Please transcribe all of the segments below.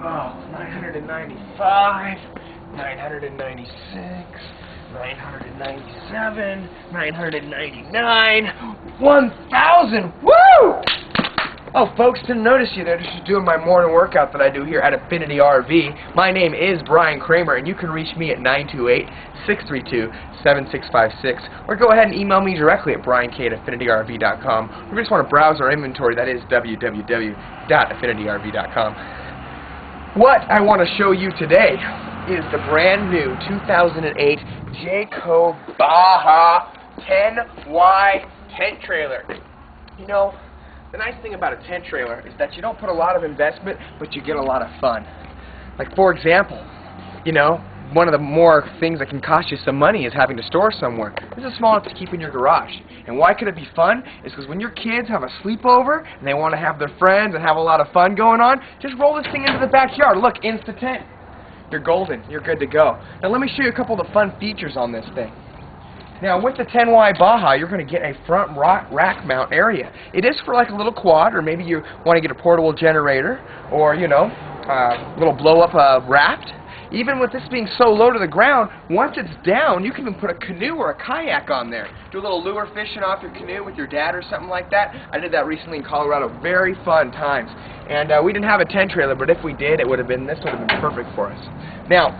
995, 996, 997, 999, 1,000. Woo! Oh, folks, didn't notice you there. Just doing my morning workout that I do here at Affinity RV. My name is Brian Kramer, and you can reach me at 928-632-7656, or go ahead and email me directly at briank@affinityrv.com. Or if you just want to browse our inventory, that is www.affinityrv.com. What I want to show you today is the brand new 2008 Jayco Baja 10Y tent trailer. You know, the nice thing about a tent trailer is that you don't put a lot of investment, but you get a lot of fun. Like, for example, you know, one of the more things that can cost you some money is having to store somewhere. This is small enough to keep in your garage. And why could it be fun? It's because when your kids have a sleepover and they want to have their friends and have a lot of fun going on, just roll this thing into the backyard. Look, Insta-tent. You're golden. You're good to go. Now let me show you a couple of the fun features on this thing. Now, with the 10Y Baja, you're going to get a front rack mount area. It is for like a little quad, or maybe you want to get a portable generator, or, you know, a little blow-up raft. Even with this being so low to the ground, once it's down, you can even put a canoe or a kayak on there. Do a little lure fishing off your canoe with your dad or something like that. I did that recently in Colorado. Very fun times. And we didn't have a tent trailer, but if we did, this would have been perfect for us. Now,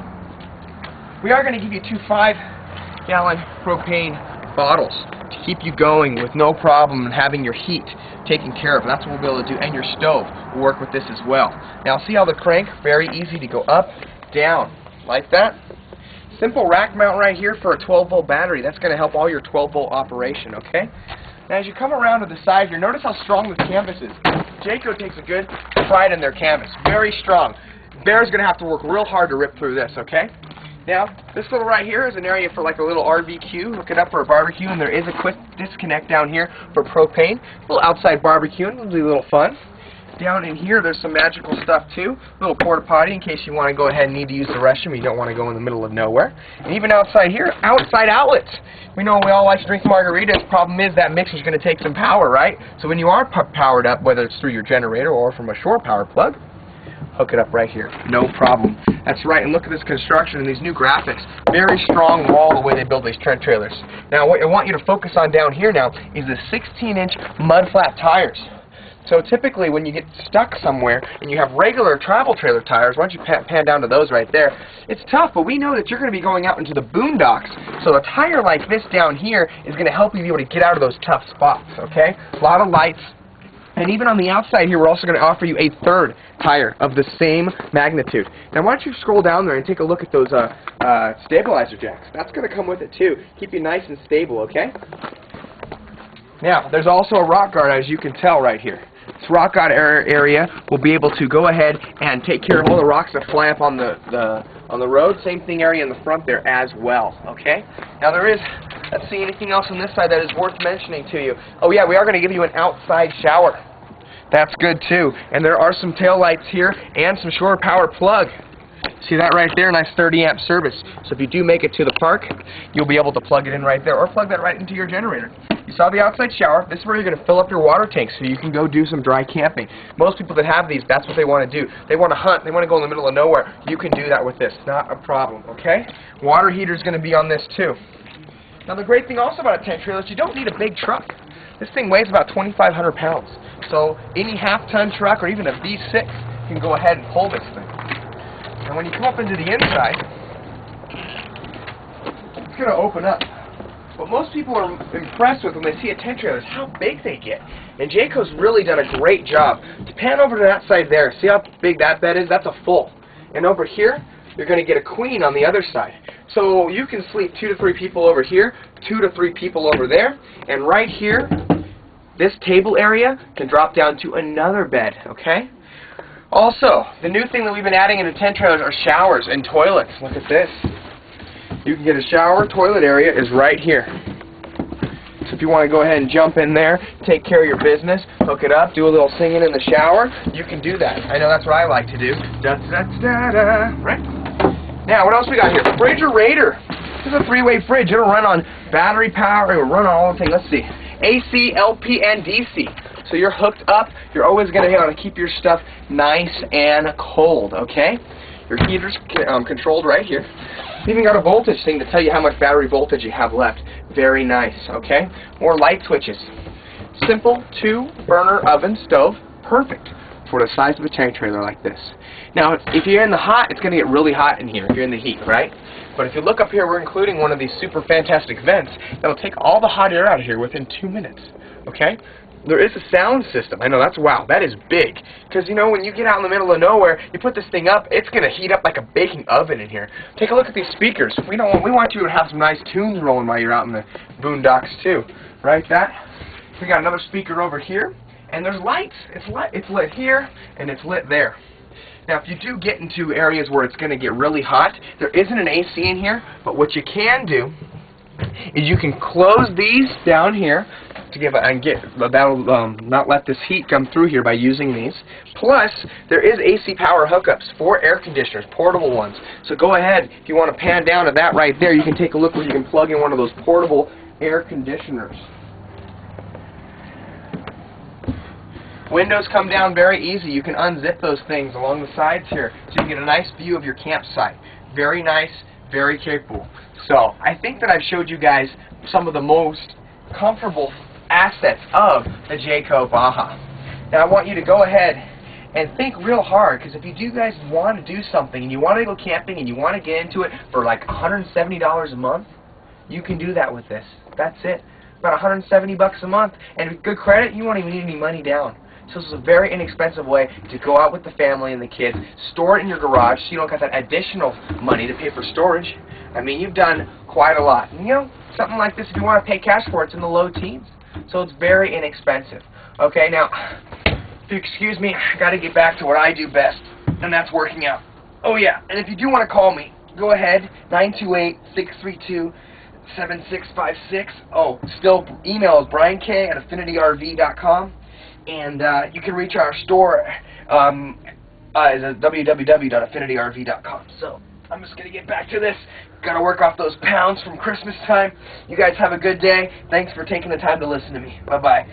we are going to give you 2 5-gallon propane bottles to keep you going with no problem and having your heat taken care of. That's what we'll be able to do, and your stove will work with this as well. Now, see how the crank, very easy to go up, down, like that. Simple rack mount right here for a 12-volt battery. That's going to help all your 12-volt operation, okay? Now, as you come around to the side here, notice how strong this canvas is. Jayco takes a good pride in their canvas. Very strong. Bear's going to have to work real hard to rip through this, okay? Now, this little right here is an area for like a little RBQ. Hook it up for a barbecue, and there is a quick disconnect down here for propane. A little outside barbecue, it'll be a little fun. Down in here, there's some magical stuff too. A little porta potty in case you want to go ahead and need to use the restroom. You don't want to go in the middle of nowhere. And even outside here, outside outlets. We know we all like to drink margaritas. Problem is that mixer's going to take some power, right? So when you are powered up, whether it's through your generator or from a shore power plug, hook it up right here. No problem. That's right, and look at this construction and these new graphics. Very strong wall the way they build these tent trailers. Now, what I want you to focus on down here now is the 16-inch mud flat tires. So typically when you get stuck somewhere and you have regular travel trailer tires, why don't you pan down to those right there, it's tough, but we know that you're going to be going out into the boondocks. So a tire like this down here is going to help you be able to get out of those tough spots, okay? A lot of lights. And even on the outside here, we're also going to offer you a third tire of the same magnitude. Now, why don't you scroll down there and take a look at those stabilizer jacks. That's going to come with it, too. Keep you nice and stable, okay? Now, there's also a rock guard, as you can tell right here. This rock guard area will be able to go ahead and take care of all the rocks that fly up on the road. Same thing area in the front there as well, okay? Now, there is... Let's see, anything else on this side that is worth mentioning to you. Oh yeah, we are going to give you an outside shower. That's good too. And there are some tail lights here and some shore power plug. See that right there? Nice 30-amp service. So if you do make it to the park, you'll be able to plug it in right there or plug that right into your generator. You saw the outside shower. This is where you're going to fill up your water tank so you can go do some dry camping. Most people that have these, that's what they want to do. They want to hunt. They want to go in the middle of nowhere. You can do that with this. Not a problem, okay? Water heater is going to be on this too. Now, the great thing also about a tent trailer is you don't need a big truck. This thing weighs about 2,500 pounds. So any half-ton truck or even a V6 can go ahead and pull this thing. And when you come up into the inside, it's going to open up. What most people are impressed with when they see a tent trailer is how big they get. And Jayco's really done a great job. To pan over to that side there, see how big that bed is? That's a full. And over here, you're going to get a queen on the other side. So you can sleep 2 to 3 people over here, 2 to 3 people over there, and right here, this table area can drop down to another bed, okay? Also, the new thing that we've been adding into tent trailers are showers and toilets. Look at this. You can get a shower, toilet area is right here. So if you want to go ahead and jump in there, take care of your business, hook it up, do a little singing in the shower, you can do that. I know that's what I like to do. Da-da-da-da-da, right? Now, what else we got here? Refrigerator. This is a 3-way fridge. It'll run on battery power. It'll run on all the things. Let's see. AC, LP, and DC. So you're hooked up. You're always going to want to keep your stuff nice and cold, okay? Your heater's controlled right here. You even got a voltage thing to tell you how much battery voltage you have left. Very nice, okay? More light switches. Simple 2-burner oven stove. Perfect for the size of a tank trailer like this. Now, if you're in the hot, it's going to get really hot in here if you're in the heat, right? But if you look up here, we're including one of these super fantastic vents that'll take all the hot air out of here within 2 minutes, okay? There is a sound system. I know, that's wow, that is big. Because, you know, when you get out in the middle of nowhere, you put this thing up, it's going to heat up like a baking oven in here. Take a look at these speakers. We want you to have some nice tunes rolling while you're out in the boondocks, too. Right, that? We got another speaker over here. And there's lights. It's lit here, and it's lit there. Now, if you do get into areas where it's going to get really hot, there isn't an AC in here, but what you can do is you can close these down here to that'll not let this heat come through here by using these. Plus, there is AC power hookups for air conditioners, portable ones. So go ahead, if you want to pan down to that right there, you can take a look where you can plug in one of those portable air conditioners. Windows come down very easy. You can unzip those things along the sides here so you get a nice view of your campsite. Very nice, very capable. So I think that I've showed you guys some of the most comfortable assets of the Jayco Baja. Now I want you to go ahead and think real hard, because if you do guys want to do something and you want to go camping and you want to get into it for like $170 a month, you can do that with this. That's it. About 170 bucks a month, and with good credit, you won't even need any money down. So this is a very inexpensive way to go out with the family and the kids, store it in your garage so you don't got that additional money to pay for storage. I mean, you've done quite a lot. And, you know, something like this, if you want to pay cash for it, it's in the low teens. So it's very inexpensive. Okay, now, if you excuse me, I got to get back to what I do best, and that's working out. Oh, yeah, and if you do want to call me, go ahead, 928-632-7656. Oh, still, email is briank@affinityrv.com. And you can reach our store at www.affinityrv.com. So I'm just going to get back to this. Got to work off those pounds from Christmas time. You guys have a good day. Thanks for taking the time to listen to me. Bye-bye.